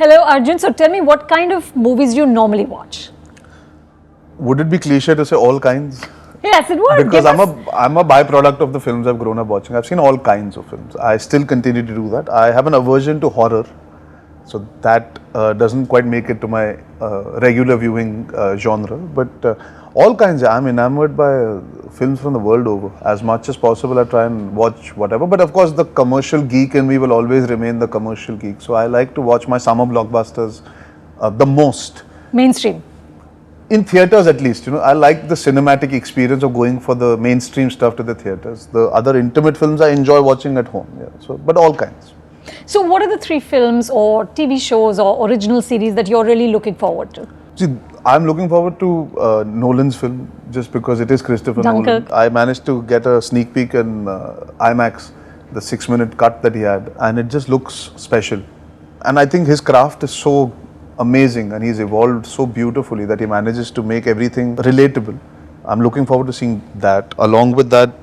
Hello, Arjun. So tell me, what kind of movies do you normally watch? Would it be cliche to say all kinds? Yes, it would. Because I'm a byproduct of the films I've grown up watching. I've seen all kinds of films. I still continue to do that. I have an aversion to horror, so that doesn't quite make it to my regular viewing genre. But all kinds. I'm enamored by films from the world over. As much as possible, I try and watch whatever. But of course, the commercial geek in me will always remain the commercial geek. So I like to watch my summer blockbusters the most. Mainstream. In theatres at least, I like the cinematic experience of going for the mainstream stuff to the theatres. The other intimate films I enjoy watching at home. Yeah. So, but all kinds. So what are the 3 films or TV shows or original series that you're really looking forward to? See, I'm looking forward to Nolan's film just because it is Christopher Dunkirk. Nolan. I managed to get a sneak peek in IMAX, the 6-minute cut that he had, and it just looks special. And I think his craft is so amazing and he's evolved so beautifully that he manages to make everything relatable. I'm looking forward to seeing that. Along with that,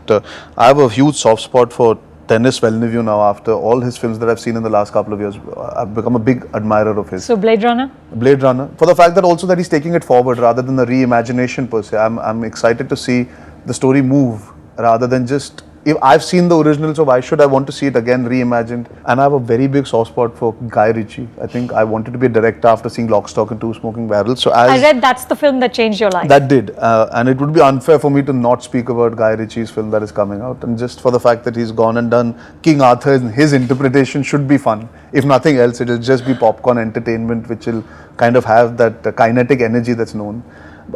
I have a huge soft spot for Denis Villeneuve now. After all his films that I've seen in the last couple of years, I've become a big admirer of his. So Bladerunner? Bladerunner, for the fact that also that he's taking it forward rather than the reimagination per se. I'm excited to see the story move rather than just, if I've seen the original, so why should I want to see it again reimagined? And I have a very big soft spot for Guy Ritchie. I think I wanted to be a director after seeing Lock, Stock and Two Smoking Barrels. So I read that's the film that changed your life. That did, and it would be unfair for me to not speak about Guy Ritchie's film that is coming out. And just for the fact that he's gone and done King Arthur, and his interpretation should be fun. If nothing else, it'll just be popcorn entertainment, which will kind of have that kinetic energy that's known.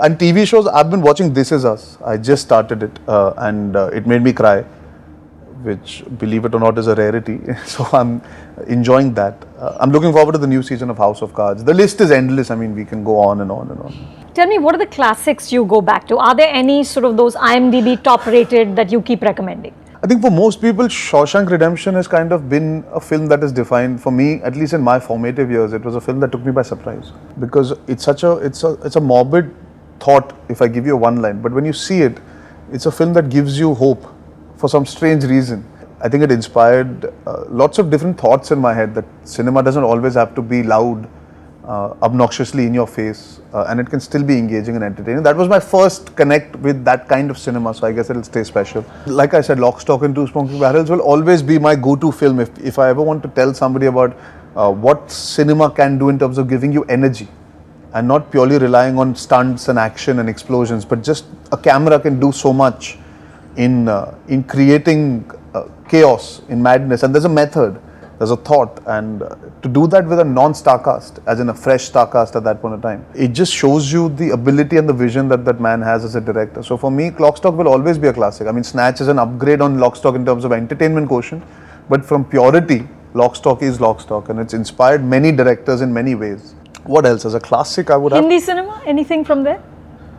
And TV shows, I've been watching This Is Us. I just started it, and it made me cry, which, believe it or not, is a rarity. So I'm enjoying that. I'm looking forward to the new season of House of Cards. The list is endless. I mean, we can go on and on and on. Tell me, what are the classics you go back to? Are there any sort of those IMDb top rated that you keep recommending? I think for most people, Shawshank Redemption has kind of been a film that is defined, for me, at least in my formative years, it was a film that took me by surprise. Because it's a morbid thought if I give you a one line, but when you see it, it's a film that gives you hope. For some strange reason, I think it inspired lots of different thoughts in my head that cinema doesn't always have to be loud, obnoxiously in your face, and it can still be engaging and entertaining. That was my first connect with that kind of cinema, so I guess it'll stay special. Like I said, Lock, Stock and Two Smoking Barrels will always be my go-to film if I ever want to tell somebody about what cinema can do in terms of giving you energy and not purely relying on stunts and action and explosions, but just a camera can do so much in creating chaos, in madness, and there's a method, there's a thought, and to do that with a non-star cast, as in a fresh star cast at that point in time, it just shows you the ability and the vision that that man has as a director. So for me, Lock, Stock will always be a classic. I mean, Snatch is an upgrade on Lock, Stock in terms of entertainment quotient, but from purity, Lock, Stock is Lock, Stock, and it's inspired many directors in many ways. What else? As a classic, I would have... Hindi cinema? Anything from there?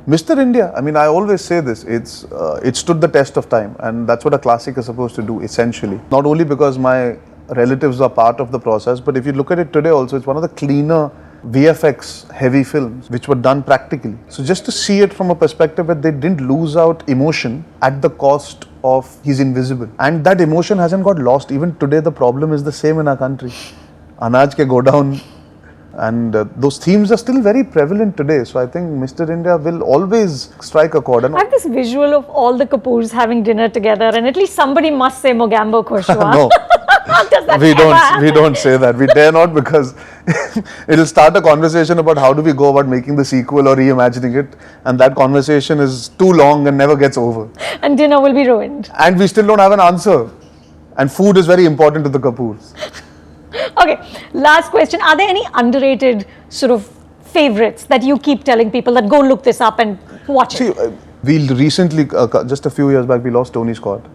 Mr. India, I mean, I always say this, it stood the test of time, and that's what a classic is supposed to do, essentially. Not only because my relatives are part of the process, but if you look at it today also, it's one of the cleaner VFX heavy films which were done practically. So just to see it from a perspective where they didn't lose out emotion at the cost of he's invisible. And that emotion hasn't got lost. Even today, the problem is the same in our country. Anaj ke go down. And those themes are still very prevalent today. So I think Mr. India will always strike a chord. I have this visual of all the Kapoors having dinner together, and at least somebody must say Mogambo Koshua. No, we don't say that. We dare not, because it'll start a conversation about how do we go about making the sequel or reimagining it, and that conversation is too long and never gets over. And dinner will be ruined. And we still don't have an answer. And food is very important to the Kapoors. Okay, last question. Are there any underrated sort of favorites that you keep telling people that go look this up and watch it? See, we recently, just a few years back, we lost Tony Scott.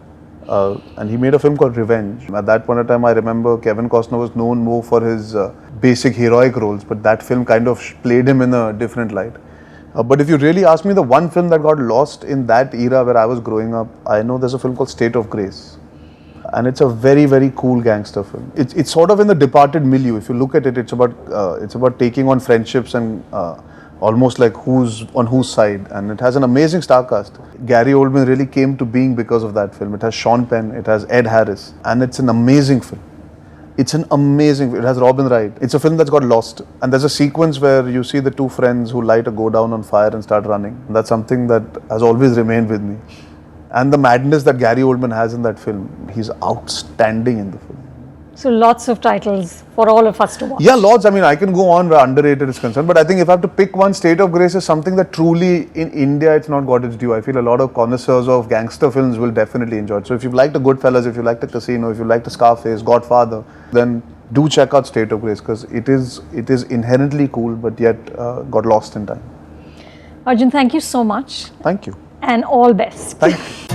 And he made a film called Revenge. At that point in time, I remember Kevin Costner was known more for his basic heroic roles, but that film kind of played him in a different light. But if you really ask me, the one film that got lost in that era where I was growing up, I know there's a film called State of Grace. And it's a very, very cool gangster film. It's sort of in the Departed milieu. If you look at it, it's about taking on friendships and almost like who's on whose side. And it has an amazing star cast. Gary Oldman really came to being because of that film. It has Sean Penn, it has Ed Harris, and it's an amazing film. It's an amazing, it has Robin Wright. It's a film that's got lost. And there's a sequence where you see the two friends who light a go down on fire and start running. That's something that has always remained with me. And the madness that Gary Oldman has in that film, he's outstanding in the film. So lots of titles for all of us to watch. Yeah, lots. I mean, I can go on where underrated is concerned, but I think if I have to pick one, State of Grace is something that truly in India it's not got its due. I feel a lot of connoisseurs of gangster films will definitely enjoy it. So if you've liked a Goodfellas, if you liked a Casino, if you liked a Scarface, Godfather, then do check out State of Grace because it is inherently cool, but yet got lost in time. Arjun, thank you so much. Thank you. And all best. Thank you.